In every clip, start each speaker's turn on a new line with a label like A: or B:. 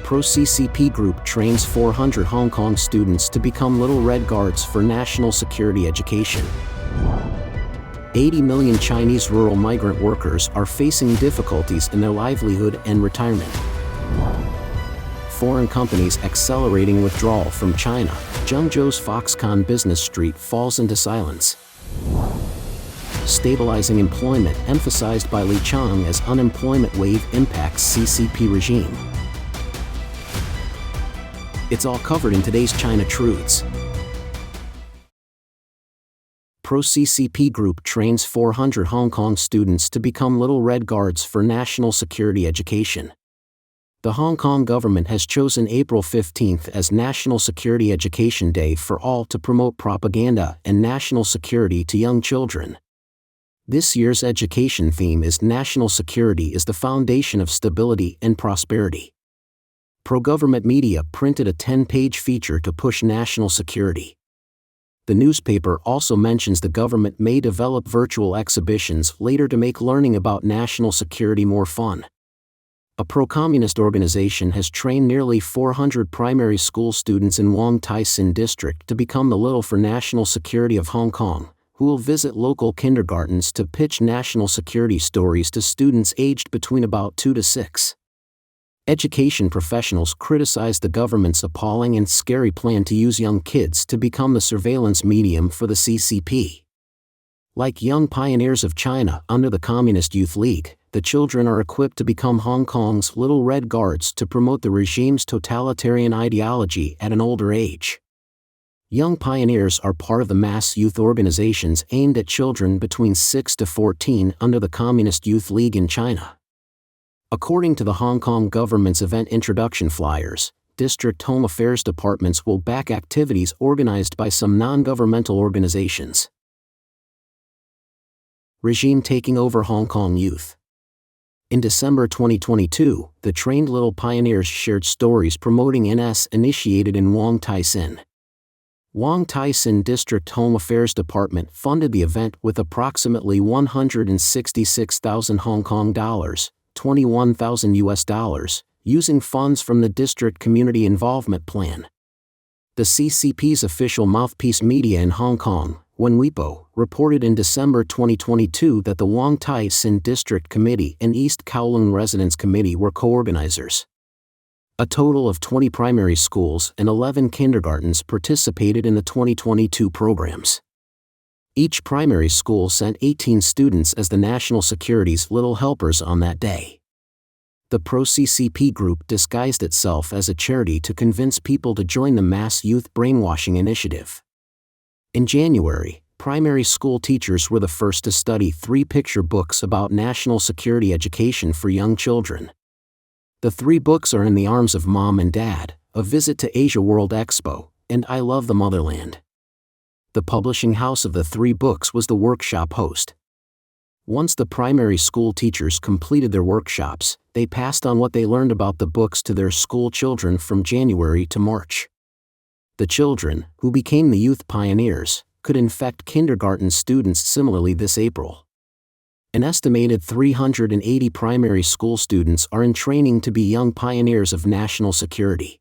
A: Pro-CCP group trains 400 Hong Kong students to become Little Red Guards for national security education. 80 million Chinese rural migrant workers are facing difficulties in their livelihood and retirement. Foreign companies accelerating withdrawal from China. Zhengzhou's Foxconn business street falls into silence. Stabilizing employment emphasized by Qiang as unemployment wave impacts CCP regime. It's all covered in today's China Truths. Pro-CCP group trains 400 Hong Kong students to become Little Red Guards for national security education. The Hong Kong government has chosen April 15th as National Security Education Day for all to promote propaganda and national security to young children. This year's education theme is National Security is the Foundation of Stability and Prosperity. Pro-government media printed a 10-page feature to push national security. The newspaper also mentions the government may develop virtual exhibitions later to make learning about national security more fun. A pro-communist organization has trained nearly 400 primary school students in Wong Tai Sin district to become the Little for National Security of Hong Kong, who will visit local kindergartens to pitch national security stories to students aged between about 2 to 6. Education professionals criticize the government's appalling and scary plan to use young kids to become the surveillance medium for the CCP. Like young pioneers of China under the Communist Youth League, the children are equipped to become Hong Kong's Little Red Guards to promote the regime's totalitarian ideology at an older age. Young pioneers are part of the mass youth organizations aimed at children between 6 to 14 under the Communist Youth League in China. According to the Hong Kong government's event introduction flyers, district home affairs departments will back activities organized by some non-governmental organizations. Regime taking over Hong Kong youth. In December 2022, the trained Little Pioneers shared stories promoting NS initiated in Wong Tai Sin. Wong Tai Sin District Home Affairs Department funded the event with approximately 166,000 Hong Kong dollars, 21,000 US dollars, using funds from the District Community Involvement Plan. The CCP's official mouthpiece media in Hong Kong, Wenwipo, reported in December 2022 that the Wong Tai Sin District Committee and East Kowloon Residents Committee were co-organizers. A total of 20 primary schools and 11 kindergartens participated in the 2022 programs. Each primary school sent 18 students as the national security's little helpers on that day. The Pro-CCP group disguised itself as a charity to convince people to join the mass youth brainwashing initiative. In January, primary school teachers were the first to study 3 picture books about national security education for young children. The 3 books are In the Arms of Mom and Dad, A Visit to Asia World Expo, and I Love the Motherland. The publishing house of the 3 books was the workshop host. Once the primary school teachers completed their workshops, they passed on what they learned about the books to their school children from January to March. The children, who became the youth pioneers, could infect kindergarten students similarly this April. An estimated 380 primary school students are in training to be young pioneers of national security.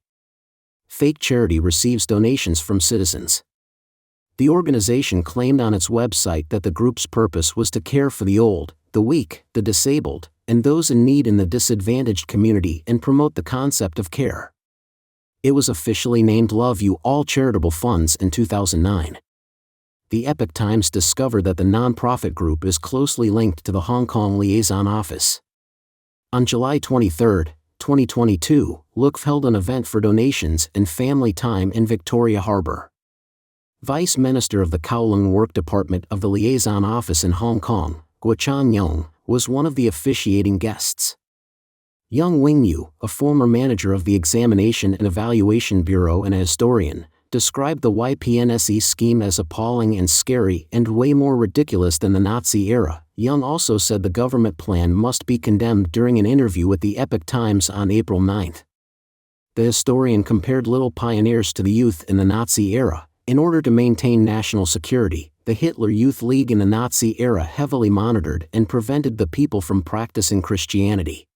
A: Fake charity receives donations from citizens. The organization claimed on its website that the group's purpose was to care for the old, the weak, the disabled, and those in need in the disadvantaged community and promote the concept of care. It was officially named Love You All Charitable Funds in 2009. The Epoch Times discovered that the non-profit group is closely linked to the Hong Kong Liaison Office. On July 23, 2022, LUCF held an event for donations and family time in Victoria Harbour. Vice Minister of the Kowloon Work Department of the Liaison Office in Hong Kong, Guo Yong, was one of the officiating guests. Yang Wingyu, a former manager of the Examination and Evaluation Bureau and a historian, described the YPNSE scheme as appalling and scary and way more ridiculous than the Nazi era. Yang also said the government plan must be condemned during an interview with the Epoch Times on April 9. The historian compared Little Pioneers to the youth in the Nazi era. In order to maintain national security, the Hitler Youth League in the Nazi era heavily monitored and prevented the people from practicing Christianity.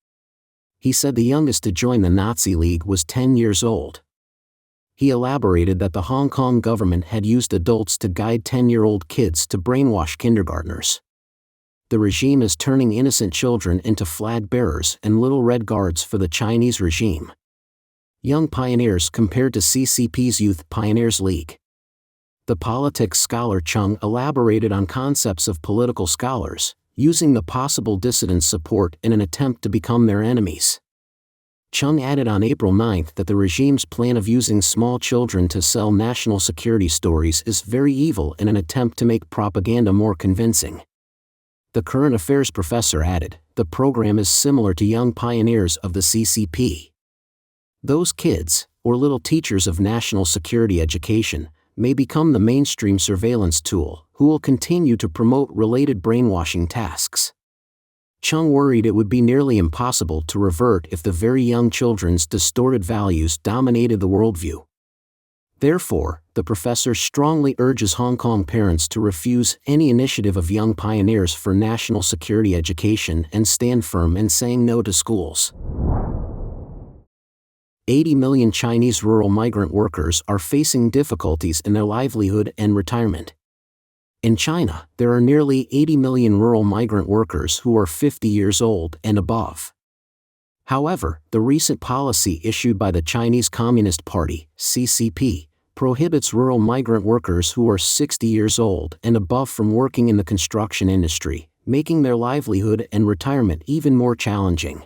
A: He said the youngest to join the Nazi League was 10 years old. He elaborated that the Hong Kong government had used adults to guide 10-year-old kids to brainwash kindergartners. The regime is turning innocent children into flag bearers and little red guards for the Chinese regime. Young pioneers compared to CCP's Youth Pioneers League. The politics scholar Qiang elaborated on concepts of political scholars, using the possible dissidents' support in an attempt to become their enemies. Qiang added on April 9 that the regime's plan of using small children to sell national security stories is very evil in an attempt to make propaganda more convincing. The current affairs professor added, the program is similar to young pioneers of the CCP. Those kids, or little teachers of national security education, may become the mainstream surveillance tool, who will continue to promote related brainwashing tasks. Qiang worried it would be nearly impossible to revert if the very young children's distorted values dominated the worldview. Therefore, the professor strongly urges Hong Kong parents to refuse any initiative of young pioneers for national security education and stand firm in saying no to schools. 80 million Chinese rural migrant workers are facing difficulties in their livelihood and retirement. In China, there are nearly 80 million rural migrant workers who are 50 years old and above. However, the recent policy issued by the Chinese Communist Party, CCP, prohibits rural migrant workers who are 60 years old and above from working in the construction industry, making their livelihood and retirement even more challenging.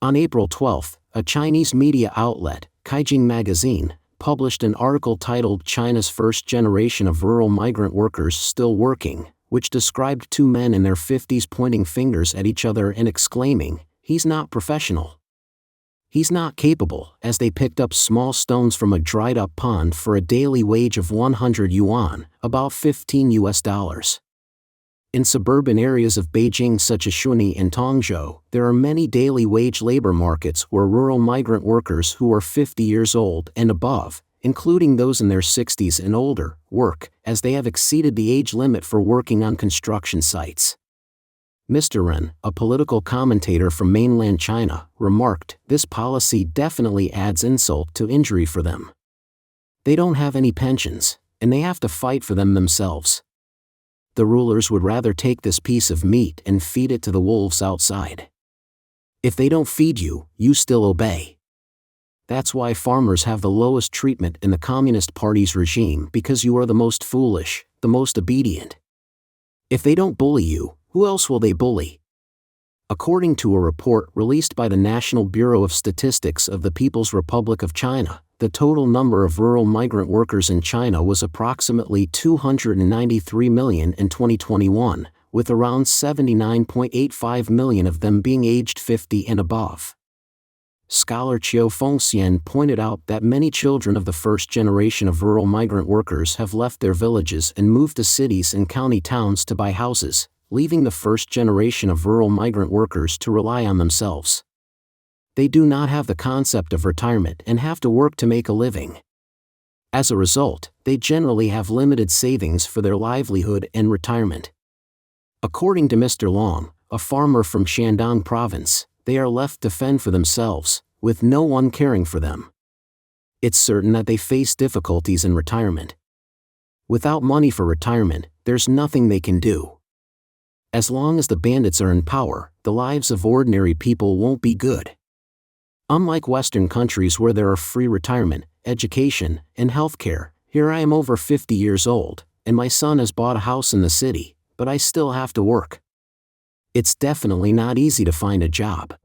A: On April 12, a Chinese media outlet, Qiang magazine, published an article titled China's First Generation of Rural Migrant Workers Still Working, which described two men in their 50s pointing fingers at each other and exclaiming, "He's not professional. He's not capable," as they picked up small stones from a dried-up pond for a daily wage of 100 yuan, about $15. In suburban areas of Beijing such as Shunyi and Zhengzhou, there are many daily wage labor markets where rural migrant workers who are 50 years old and above, including those in their 60s and older, work, as they have exceeded the age limit for working on construction sites. Mr. Ren, a political commentator from mainland China, remarked, "This policy definitely adds insult to injury for them. They don't have any pensions, and they have to fight for them themselves. The rulers would rather take this piece of meat and feed it to the wolves outside. If they don't feed you, you still obey. That's why farmers have the lowest treatment in the Communist Party's regime, because you are the most foolish, the most obedient. If they don't bully you, who else will they bully?" According to a report released by the National Bureau of Statistics of the People's Republic of China, the total number of rural migrant workers in China was approximately 293 million in 2021, with around 79.85 million of them being aged 50 and above. Scholar Qiu Fengxian pointed out that many children of the first generation of rural migrant workers have left their villages and moved to cities and county towns to buy houses, leaving the first generation of rural migrant workers to rely on themselves. They do not have the concept of retirement and have to work to make a living. As a result, they generally have limited savings for their livelihood and retirement. According to Mr. Long, a farmer from Shandong province, they are left to fend for themselves, with no one caring for them. It's certain that they face difficulties in retirement. Without money for retirement, there's nothing they can do. As long as the bandits are in power, the lives of ordinary people won't be good. Unlike Western countries where there are free retirement, education, and healthcare, here I am over 50 years old, and my son has bought a house in the city, but I still have to work. It's definitely not easy to find a job.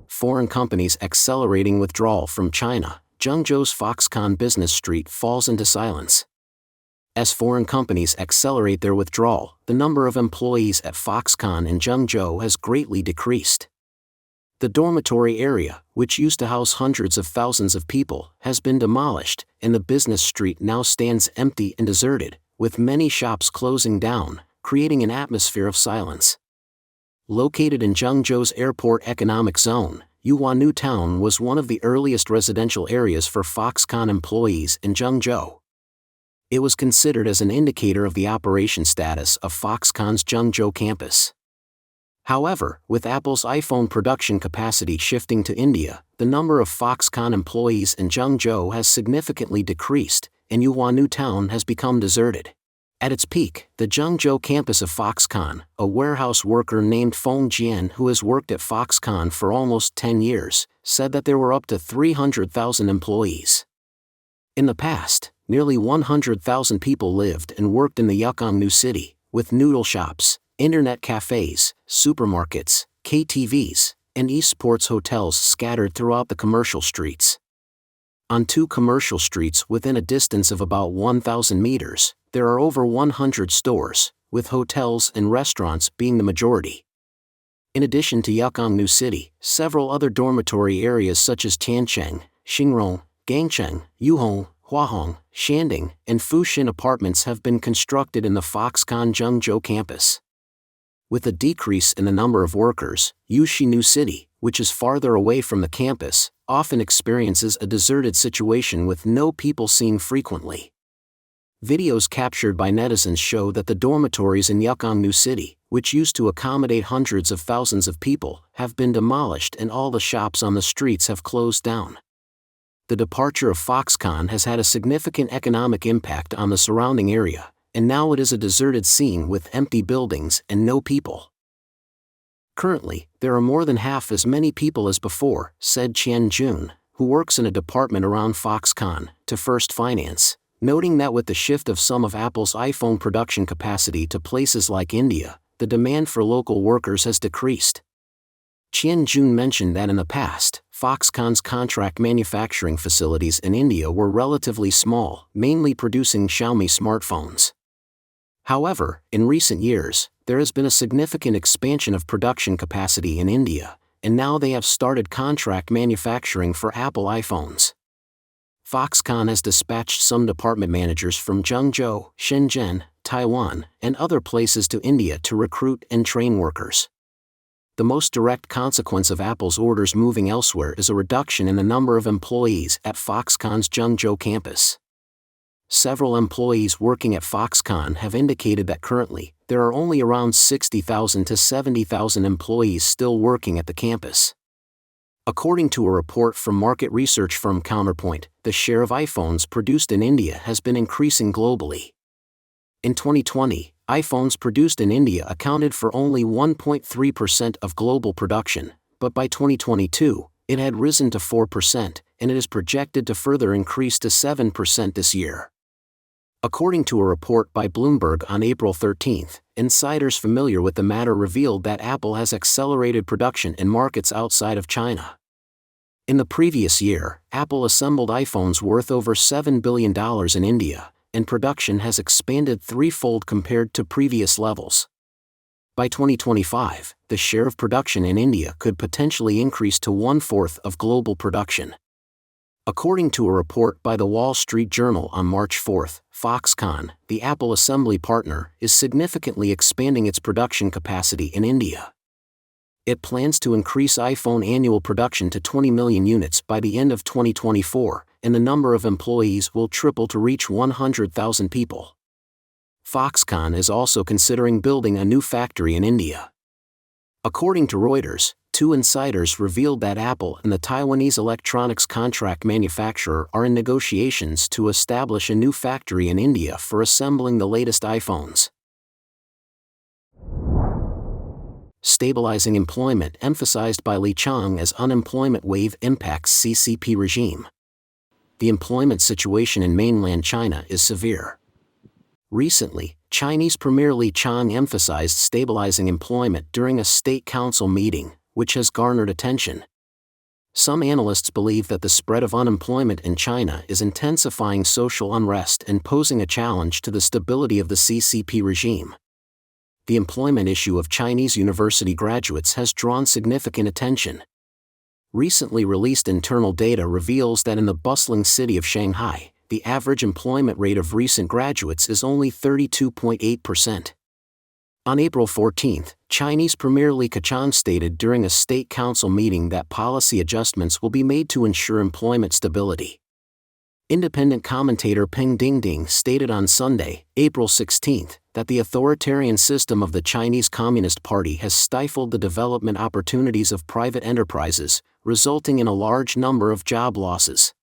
A: Foreign companies accelerating withdrawal from China, Zhengzhou's Foxconn business street falls into silence. As foreign companies accelerate their withdrawal, the number of employees at Foxconn in Zhengzhou has greatly decreased. The dormitory area, which used to house hundreds of thousands of people, has been demolished, and the business street now stands empty and deserted, with many shops closing down, creating an atmosphere of silence. Located in Zhengzhou's airport economic zone, Yuannu Town was one of the earliest residential areas for Foxconn employees in Zhengzhou. It was considered as an indicator of the operation status of Foxconn's Zhengzhou campus. However, with Apple's iPhone production capacity shifting to India, the number of Foxconn employees in Zhengzhou has significantly decreased, and Yuhuanu town has become deserted. At its peak, the Zhengzhou campus of Foxconn, a warehouse worker named Feng Jian who has worked at Foxconn for almost 10 years, said that there were up to 300,000 employees. In the past, nearly 100,000 people lived and worked in the Qiang new city, with noodle shops, internet cafes, supermarkets, KTVs, and esports hotels scattered throughout the commercial streets. On 2 commercial streets within a distance of about 1,000 meters, there are over 100 stores, with hotels and restaurants being the majority. In addition to Qiang New City, several other dormitory areas such as Tiancheng, Xingrong, Gangcheng, Yuhong, Huahong, Shanding, and Fushin apartments have been constructed in the Foxconn Zhengzhou campus. With a decrease in the number of workers, Yushi New City, which is farther away from the campus, often experiences a deserted situation with no people seen frequently. Videos captured by netizens show that the dormitories in Qiang New City, which used to accommodate hundreds of thousands of people, have been demolished and all the shops on the streets have closed down. The departure of Foxconn has had a significant economic impact on the surrounding area, and now it is a deserted scene with empty buildings and no people. Currently, there are more than half as many people as before, said Qian Jun, who works in a department around Foxconn, to First Finance, noting that with the shift of some of Apple's iPhone production capacity to places like India, the demand for local workers has decreased. Qian Jun mentioned that in the past, Foxconn's contract manufacturing facilities in India were relatively small, mainly producing Xiaomi smartphones. However, in recent years, there has been a significant expansion of production capacity in India, and now they have started contract manufacturing for Apple iPhones. Foxconn has dispatched some department managers from Zhengzhou, Shenzhen, Taiwan, and other places to India to recruit and train workers. The most direct consequence of Apple's orders moving elsewhere is a reduction in the number of employees at Foxconn's Zhengzhou campus. Several employees working at Foxconn have indicated that currently, there are only around 60,000 to 70,000 employees still working at the campus. According to a report from market research firm Counterpoint, the share of iPhones produced in India has been increasing globally. In 2020, iPhones produced in India accounted for only 1.3% of global production, but by 2022, it had risen to 4%, and it is projected to further increase to 7% this year. According to a report by Bloomberg on April 13, insiders familiar with the matter revealed that Apple has accelerated production in markets outside of China. In the previous year, Apple assembled iPhones worth over $7 billion in India, and production has expanded threefold compared to previous levels. By 2025, the share of production in India could potentially increase to 1/4 of global production. According to a report by the Wall Street Journal on March 4, Foxconn, the Apple assembly partner, is significantly expanding its production capacity in India. It plans to increase iPhone annual production to 20 million units by the end of 2024, and the number of employees will triple to reach 100,000 people. Foxconn is also considering building a new factory in India. According to Reuters, 2 insiders revealed that Apple and the Taiwanese electronics contract manufacturer are in negotiations to establish a new factory in India for assembling the latest iPhones. Stabilizing employment emphasized by Li Qiang as unemployment wave impacts CCP regime. The employment situation in mainland China is severe. Recently, Chinese Premier Li Qiang emphasized stabilizing employment during a state council meeting, which has garnered attention. Some analysts believe that the spread of unemployment in China is intensifying social unrest and posing a challenge to the stability of the CCP regime. The employment issue of Chinese university graduates has drawn significant attention. Recently released internal data reveals that in the bustling city of Shanghai, the average employment rate of recent graduates is only 32.8%. On April 14, Chinese Premier Li Keqiang stated during a state council meeting that policy adjustments will be made to ensure employment stability. Independent commentator Peng Dingding stated on Sunday, April 16, that the authoritarian system of the Chinese Communist Party has stifled the development opportunities of private enterprises, resulting in a large number of job losses.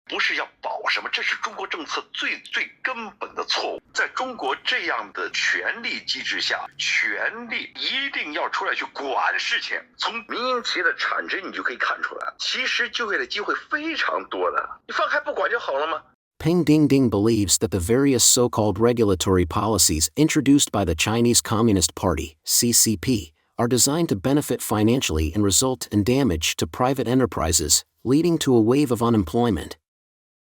B: 不是要保什么，这是中国政策最根本的错误。在中国这样的权力机制下，权力一定要出来去管事情。从民营企业的产值你就可以看出来，其实就业的机会非常多的，你放开不管就好了吗？
A: Peng Dingding believes that the various so-called regulatory policies introduced by the Chinese Communist Party, CCP, are designed to benefit financially and result in damage to private enterprises, leading to a wave of unemployment.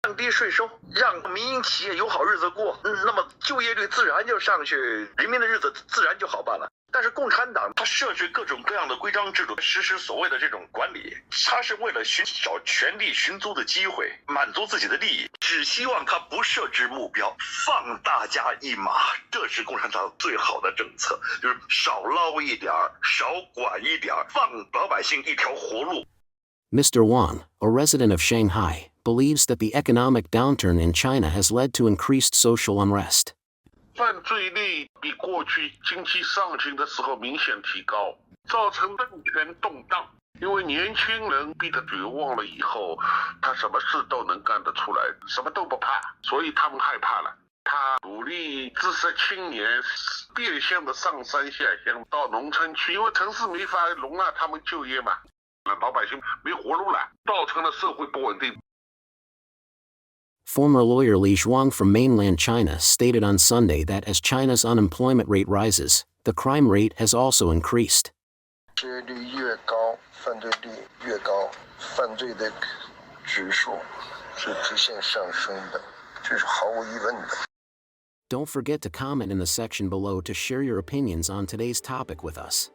B: 降低税收，让民营企业有好日子过，那么就业率自然就上去，人民的日子自然就好办了。但是共产党它设置各种各样的规章制度，实施所谓的这种管理，它是为了寻找权力寻租的机会，满足自己的利益，只希望它不设置目标，放大家一马。这是共产党最好的政策，就是少捞一点，少管一点，放老百姓一条活路。
A: Mr. Wang, a resident of Shanghai, believes that the economic downturn in China has led to increased social unrest.
C: 犯罪率比过去经济上行的时候明显提高，造成政权动荡。因为年轻人逼得绝望了以后，他什么事都能干得出来，什么都不怕，所以他们害怕了。他鼓励知识青年变相的上山下乡到农村去，因为城市没法容纳他们就业嘛。 老百姓没活路了，造成了社会不稳定。
A: Former lawyer Li Zhuang from mainland China stated on Sunday that as China's unemployment rate rises, the crime rate has also increased.
D: 失业率越高，犯罪率越高，犯罪的指数是直线上升的，这是毫无疑问的。
A: Don't forget to comment in the section below to share your opinions on today's topic with us.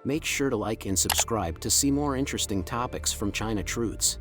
A: Make sure to like and subscribe to see more interesting topics from China Truths.